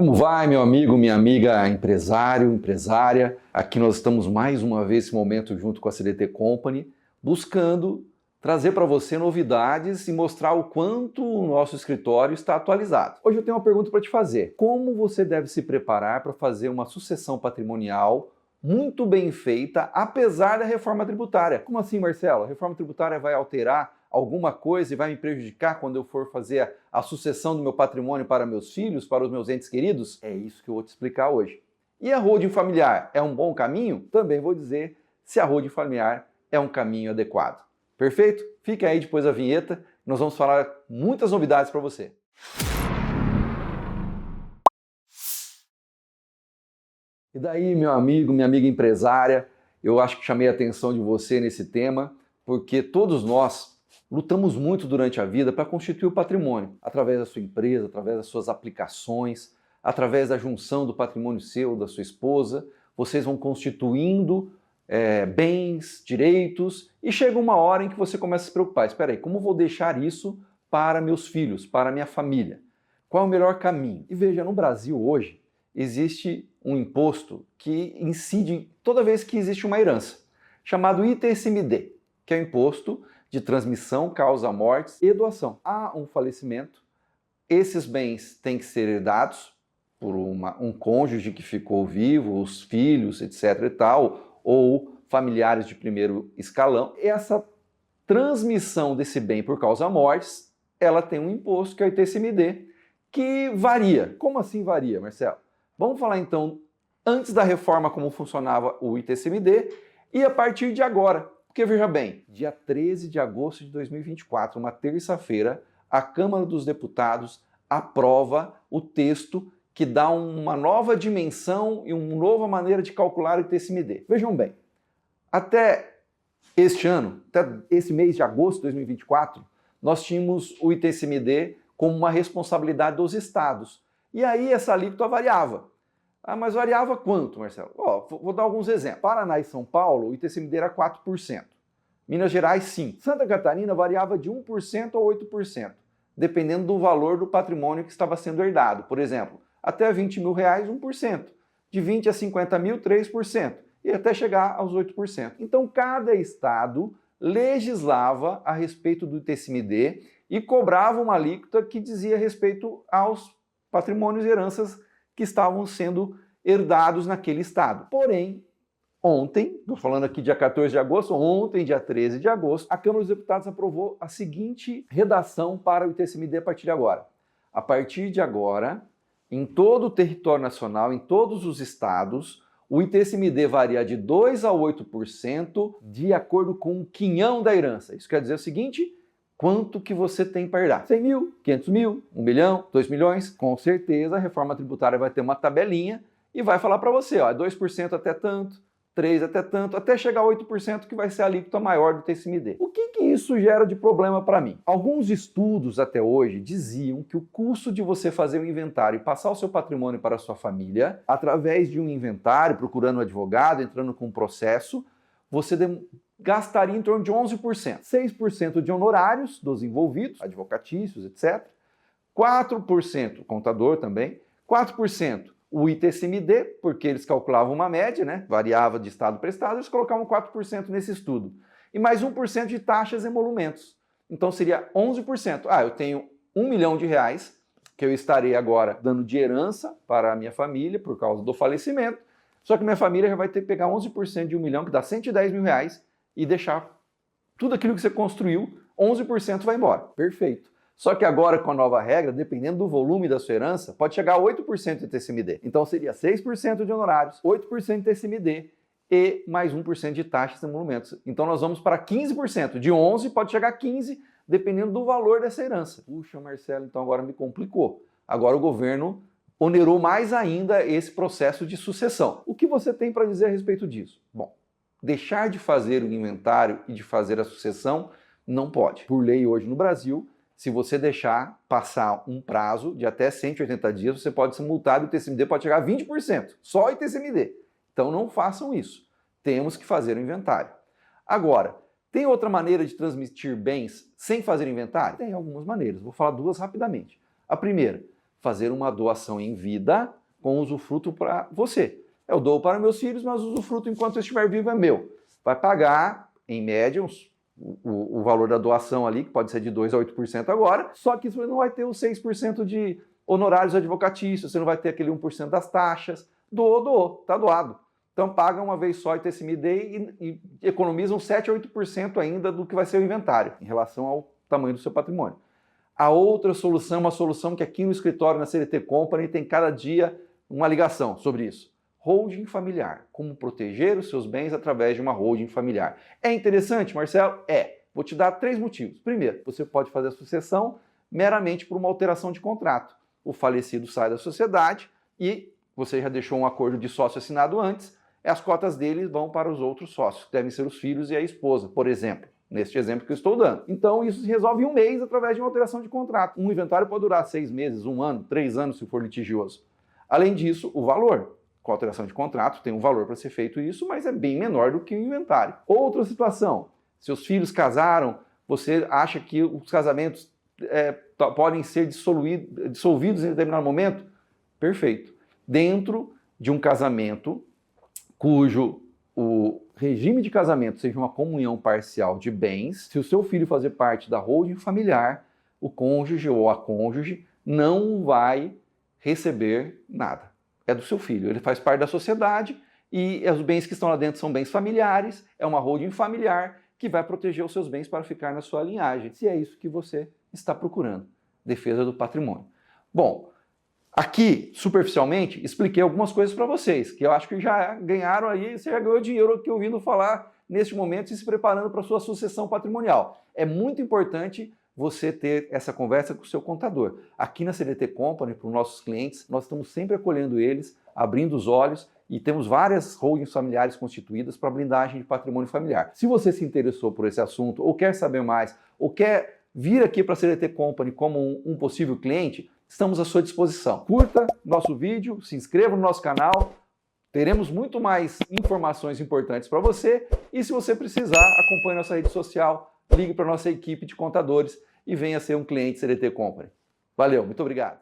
Como vai, meu amigo, minha amiga empresário, empresária? Aqui nós estamos mais uma vez nesse momento junto com a CDT Company, buscando trazer para você novidades e mostrar o quanto o nosso escritório está atualizado. Hoje eu tenho uma pergunta para te fazer. Como você deve se preparar para fazer uma sucessão patrimonial muito bem feita, apesar da reforma tributária? Como assim, Marcelo? A reforma tributária vai alterar alguma coisa e vai me prejudicar quando eu for fazer a sucessão do meu patrimônio para meus filhos, para os meus entes queridos? É isso que eu vou te explicar hoje. E a holding familiar é um bom caminho? Também vou dizer se a holding familiar é um caminho adequado. Perfeito? Fica aí depois da vinheta, nós vamos falar muitas novidades para você. E daí, meu amigo, minha amiga empresária, eu acho que chamei a atenção de você nesse tema, porque todos nós lutamos muito durante a vida para constituir o patrimônio, através da sua empresa, através das suas aplicações, através da junção do patrimônio seu, da sua esposa, vocês vão constituindo bens, direitos, e chega uma hora em que você começa a se preocupar. Espera aí, como vou deixar isso para meus filhos, para minha família? Qual é o melhor caminho? E veja, no Brasil hoje existe um imposto que incide toda vez que existe uma herança, chamado ITCMD, que é o imposto de transmissão, causa-mortes e doação. Há um falecimento, esses bens têm que ser herdados por um cônjuge que ficou vivo, os filhos, etc. e tal, ou familiares de primeiro escalão. Essa transmissão desse bem por causa-mortes, ela tem um imposto que é o ITCMD, que varia. Como assim varia, Marcelo? Vamos falar então, antes da reforma, como funcionava o ITCMD e a partir de agora. Porque veja bem, dia 13 de agosto de 2024, uma terça-feira, a Câmara dos Deputados aprova o texto que dá uma nova dimensão e uma nova maneira de calcular o ITCMD. Vejam bem, até este ano, até esse mês de agosto de 2024, nós tínhamos o ITCMD como uma responsabilidade dos estados. E aí essa alíquota variava. Ah, mas variava quanto, Marcelo? Vou dar alguns exemplos. Paraná e São Paulo, o ITCMD era 4%. Minas Gerais, 5%. Santa Catarina variava de 1% a 8%, dependendo do valor do patrimônio que estava sendo herdado. Por exemplo, até R$20 mil, 1%. De 20 a 50 mil, 3%. E até chegar aos 8%. Então, cada estado legislava a respeito do ITCMD e cobrava uma alíquota que dizia respeito aos patrimônios e heranças que estavam sendo herdados naquele estado. Porém, ontem, estou falando aqui dia 14 de agosto, ontem, dia 13 de agosto, a Câmara dos Deputados aprovou a seguinte redação para o ITCMD a partir de agora. A partir de agora, em todo o território nacional, em todos os estados, o ITCMD varia de 2% a 8% de acordo com o quinhão da herança. Isso quer dizer o seguinte: quanto que você tem para herdar? 100 mil, 500 mil, 1 milhão, 2 milhões? Com certeza a reforma tributária vai ter uma tabelinha e vai falar para você, ó, 2% até tanto, 3% até tanto, até chegar a 8% que vai ser a alíquota maior do ITCMD. O que isso gera de problema para mim? Alguns estudos até hoje diziam que o custo de você fazer um inventário e passar o seu patrimônio para a sua família, através de um inventário, procurando um advogado, entrando com um processo, você gastaria em torno de 11%. 6% de honorários dos envolvidos, advocatícios, etc. 4%, contador também. 4% o ITCMD, porque eles calculavam uma média, né? Variava de estado para estado, eles colocavam 4% nesse estudo. E mais 1% de taxas e emolumentos. Então seria 11%. Eu tenho R$1 milhão que eu estarei agora dando de herança para a minha família por causa do falecimento. Só que minha família já vai ter que pegar 11% de R$1 milhão, que dá R$110 mil, e deixar tudo aquilo que você construiu, 11% vai embora. Perfeito. Só que agora, com a nova regra, dependendo do volume da sua herança, pode chegar a 8% de ITCMD. Então seria 6% de honorários, 8% de ITCMD e mais 1% de taxas e emolumentos. Então nós vamos para 15%. De 11% pode chegar a 15%, dependendo do valor dessa herança. Puxa, Marcelo, então agora me complicou. Agora o governo onerou mais ainda esse processo de sucessão. O que você tem para dizer a respeito disso? Bom, deixar de fazer o inventário e de fazer a sucessão não pode. Por lei hoje no Brasil, se você deixar passar um prazo de até 180 dias, você pode ser multado e o ITCMD pode chegar a 20%. Só ITCMD. Então não façam isso. Temos que fazer o inventário. Agora, tem outra maneira de transmitir bens sem fazer inventário? Tem algumas maneiras. Vou falar duas rapidamente. A primeira, fazer uma doação em vida com usufruto para você. Eu dou para meus filhos, mas o usufruto enquanto eu estiver vivo é meu. Vai pagar, em média, o valor da doação ali, que pode ser de 2% a 8% agora, só que você não vai ter os 6% de honorários advocatícios, você não vai ter aquele 1% das taxas. Doou, tá doado. Então paga uma vez só ITCMD e economizam 7% a 8% ainda do que vai ser o inventário, em relação ao tamanho do seu patrimônio. A outra solução é uma solução que aqui no escritório, na CLT Company, tem cada dia uma ligação sobre isso. Holding familiar. Como proteger os seus bens através de uma holding familiar. É interessante, Marcelo? É. Vou te dar 3 motivos. Primeiro, você pode fazer a sucessão meramente por uma alteração de contrato. O falecido sai da sociedade e você já deixou um acordo de sócio assinado antes, as cotas dele vão para os outros sócios, que devem ser os filhos e a esposa, por exemplo, neste exemplo que eu estou dando. Então isso se resolve em 1 mês através de uma alteração de contrato. Um inventário pode durar 6 meses, 1 ano, 3 anos se for litigioso. Além disso, o valor. Com a alteração de contrato tem um valor para ser feito isso, mas é bem menor do que o inventário. Outra situação, seus filhos casaram, você acha que os casamentos podem ser dissolvidos em determinado momento? Perfeito. Dentro de um casamento cujo o regime de casamento seja uma comunhão parcial de bens, se o seu filho fazer parte da holding familiar, o cônjuge ou a cônjuge não vai receber nada. É do seu filho, ele faz parte da sociedade e os bens que estão lá dentro são bens familiares, é uma holding familiar que vai proteger os seus bens para ficar na sua linhagem, se é isso que você está procurando, defesa do patrimônio. Bom, aqui, superficialmente, expliquei algumas coisas para vocês, que eu acho que já ganharam aí, você já ganhou dinheiro aqui ouvindo falar neste momento e se preparando para a sua sucessão patrimonial. É muito importante você ter essa conversa com o seu contador. Aqui na CLT Company, para os nossos clientes, nós estamos sempre acolhendo eles, abrindo os olhos e temos várias holdings familiares constituídas para blindagem de patrimônio familiar. Se você se interessou por esse assunto, ou quer saber mais, ou quer vir aqui para a CLT Company como um possível cliente, estamos à sua disposição. Curta nosso vídeo, se inscreva no nosso canal, teremos muito mais informações importantes para você e se você precisar, acompanhe nossa rede social, ligue para a nossa equipe de contadores e venha ser um cliente CLT Company. Valeu, muito obrigado.